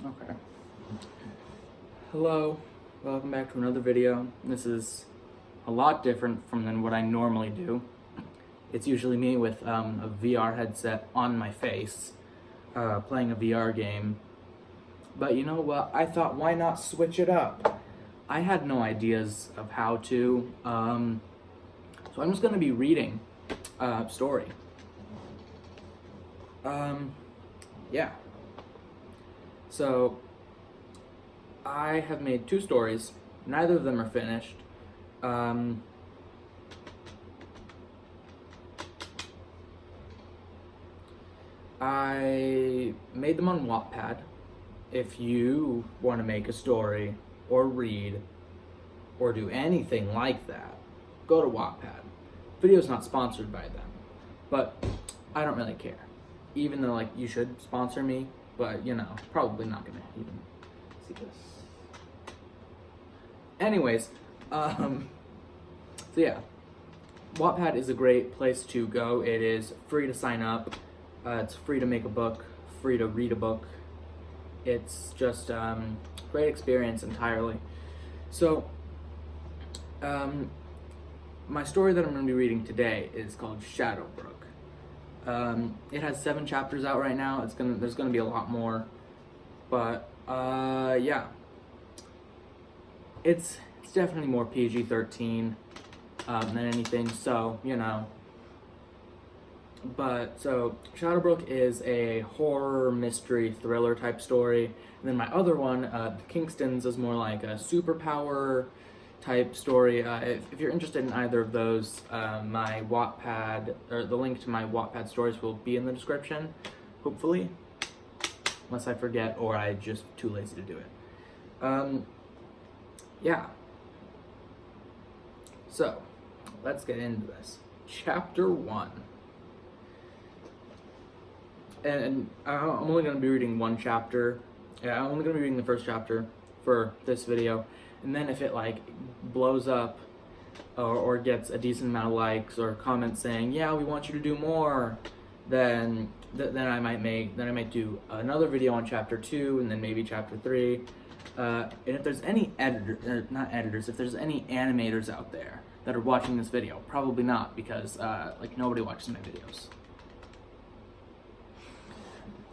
Okay. Hello, welcome back to another video. This is a lot different from than what I normally do. It's usually me with a VR headset on my face, playing a VR game. But you know what? I thought, why not switch it up? I had no ideas of how to, so I'm just gonna be reading a story. Yeah. So, I have made 2 stories. Neither of them are finished. I made them on Wattpad. If you want to make a story or read or do anything like that, go to Wattpad. Video's not sponsored by them, but I don't really care. Even though you should sponsor me, but probably not gonna even see this. Anyways, so yeah, Wattpad is a great place to go. It is free to sign up. It's free to make a book, free to read a book. It's just great experience entirely. So, my story that I'm going to be reading today is called Shadowbrook. It has 7 chapters out right now. There's gonna be a lot more, but yeah, it's definitely more PG-13 than anything. So But so Shadowbrook is a horror, mystery, thriller type story. And then my other one, The Kingstons, is more like a superpower type story. If you're interested in either of those, my Wattpad, or the link to my Wattpad stories will be in the description, hopefully. Unless I forget or I'm just too lazy to do it. Yeah. So, let's get into this. Chapter 1. And I'm only going to be reading one chapter. Yeah, I'm only going to be reading the first chapter for this video. And then if it blows up or gets a decent amount of likes or comments saying, yeah, we want you to do more, then I might do another video on chapter 2 and then maybe chapter 3. And if there's any if there's any animators out there that are watching this video, probably not, because nobody watches my videos.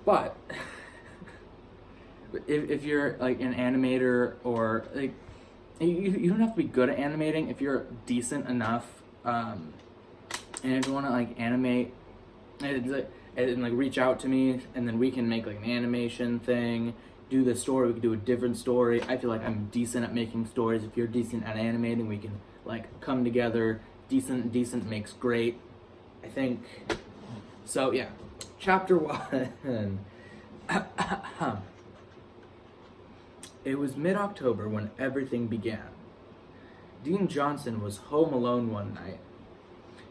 But if you're an animator, or you don't have to be good at animating. If you're decent enough, and if you want to animate and reach out to me, and then we can make an animation thing, do the story. We can do a different story. I feel like I'm decent at making stories. If you're decent at animating, we can come together. Decent makes great, I think. So yeah, chapter 1. It was mid-October when everything began. Dean Johnson was home alone one night.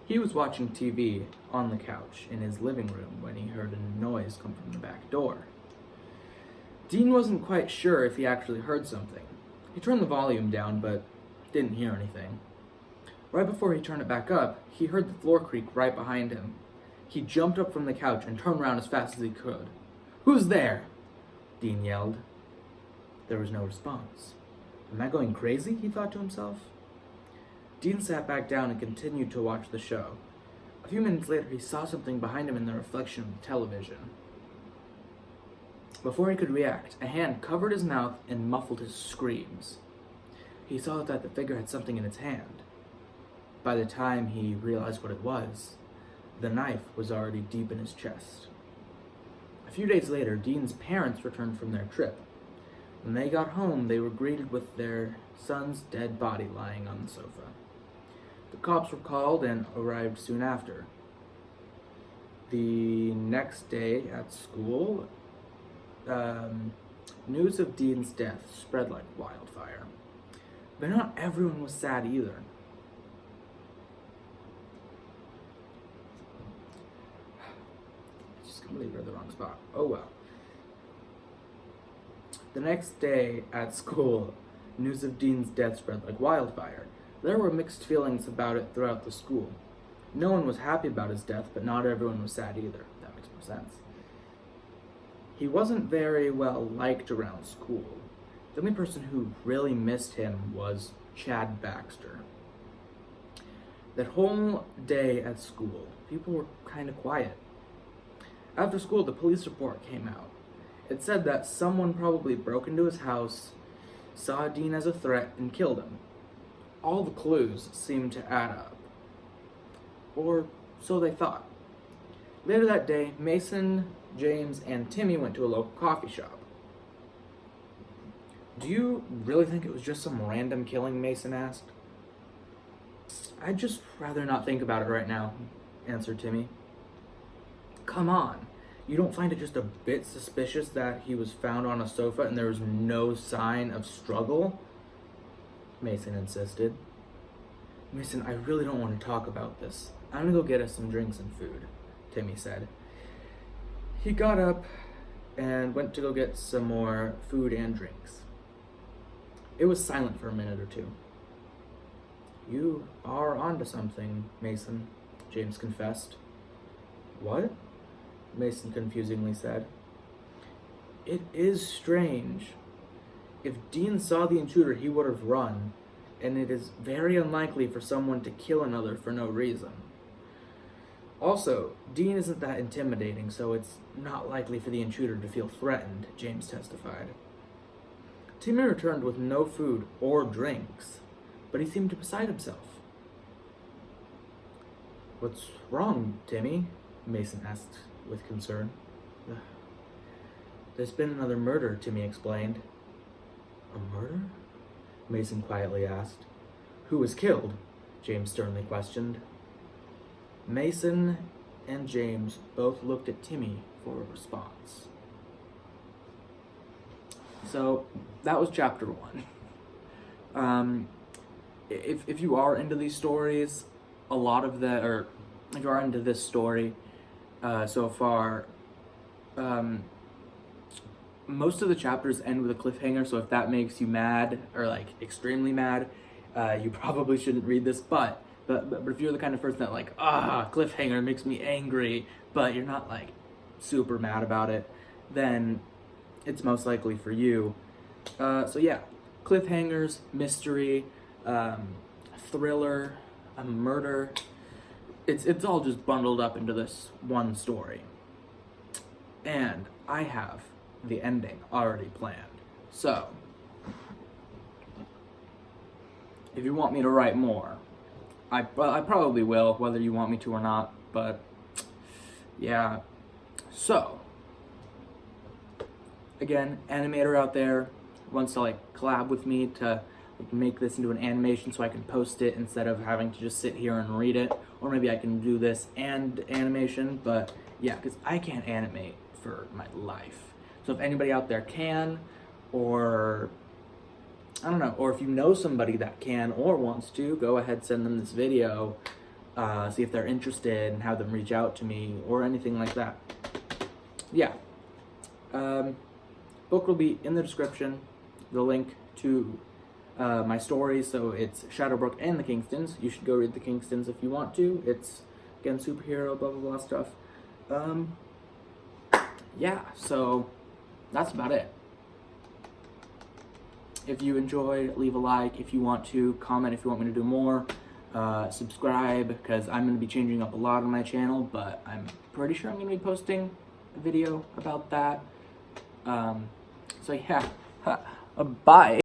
He was watching TV on the couch in his living room when he heard a noise come from the back door. Dean wasn't quite sure if he actually heard something. He turned the volume down, but didn't hear anything. Right before he turned it back up, he heard the floor creak right behind him. He jumped up from the couch and turned around as fast as he could. "Who's there?" Dean yelled. There was no response. Am I going crazy? He thought to himself. Dean sat back down and continued to watch the show. A few minutes later, he saw something behind him in the reflection of the television. Before he could react, a hand covered his mouth and muffled his screams. He saw that the figure had something in its hand. By the time he realized what it was, the knife was already deep in his chest. A few days later, Dean's parents returned from their trip. When they got home, they were greeted with their son's dead body lying on the sofa. The cops were called and arrived soon after. The next day at school, news of Dean's death spread like wildfire. But not everyone was sad either. I just completely read the wrong spot. Oh well. The next day at school, news of Dean's death spread like wildfire. There were mixed feelings about it throughout the school. No one was happy about his death, but not everyone was sad either. That makes more sense. He wasn't very well liked around school. The only person who really missed him was Chad Baxter. That whole day at school, people were kind of quiet. After school, the police report came out. It said that someone probably broke into his house, saw Dean as a threat, and killed him. All the clues seemed to add up. Or so they thought. Later that day, Mason, James, and Timmy went to a local coffee shop. "Do you really think it was just some random killing?" Mason asked. "I'd just rather not think about it right now," answered Timmy. "Come on, you don't find it just a bit suspicious that he was found on a sofa and there was no sign of struggle?" Mason insisted. "Mason, I really don't want to talk about this. I'm gonna go get us some drinks and food," Timmy said. He got up and went to go get some more food and drinks. It was silent for a minute or two. "You are onto something, Mason," James confessed. "What?" Mason confusingly said. "It is strange. If Dean saw the intruder, he would have run, and it is very unlikely for someone to kill another for no reason. Also, Dean isn't that intimidating, so it's not likely for the intruder to feel threatened," James testified. Timmy returned with no food or drinks, but he seemed beside himself. "What's wrong, Timmy?" Mason asked with concern. "There's been another murder," Timmy explained. "A murder?" Mason quietly asked. "Who was killed?" James sternly questioned. Mason and James both looked at Timmy for a response. So that was chapter 1. If you are into these stories, if you are into this story so far, most of the chapters end with a cliffhanger. So if that makes you mad or like extremely mad, you probably shouldn't read this. But if you're the kind of person that like, cliffhanger makes me angry, but you're not like super mad about it, then it's most likely for you. So yeah, cliffhangers, mystery, thriller, a murder. It's all just bundled up into this one story. And I have the ending already planned. So if you want me to write more, I probably will, whether you want me to or not, but yeah. So, again, animator out there wants to like collab with me to like, make this into an animation so I can post it instead of having to just sit here and read it, or maybe I can do this and animation, but yeah, because I can't animate for my life. So if anybody out there can, or I don't know, or if you know somebody that can or wants to, go ahead, send them this video, see if they're interested and have them reach out to me or anything like that. Yeah. Book will be in the description, the link to my stories, so it's Shadowbrook and the Kingstons. You should go read the Kingstons if you want to. It's, again, superhero, blah, blah, blah stuff. Yeah, so that's about it. If you enjoyed, leave a like. If you want to, comment if you want me to do more. Subscribe, because I'm going to be changing up a lot on my channel, but I'm pretty sure I'm going to be posting a video about that. So yeah, bye.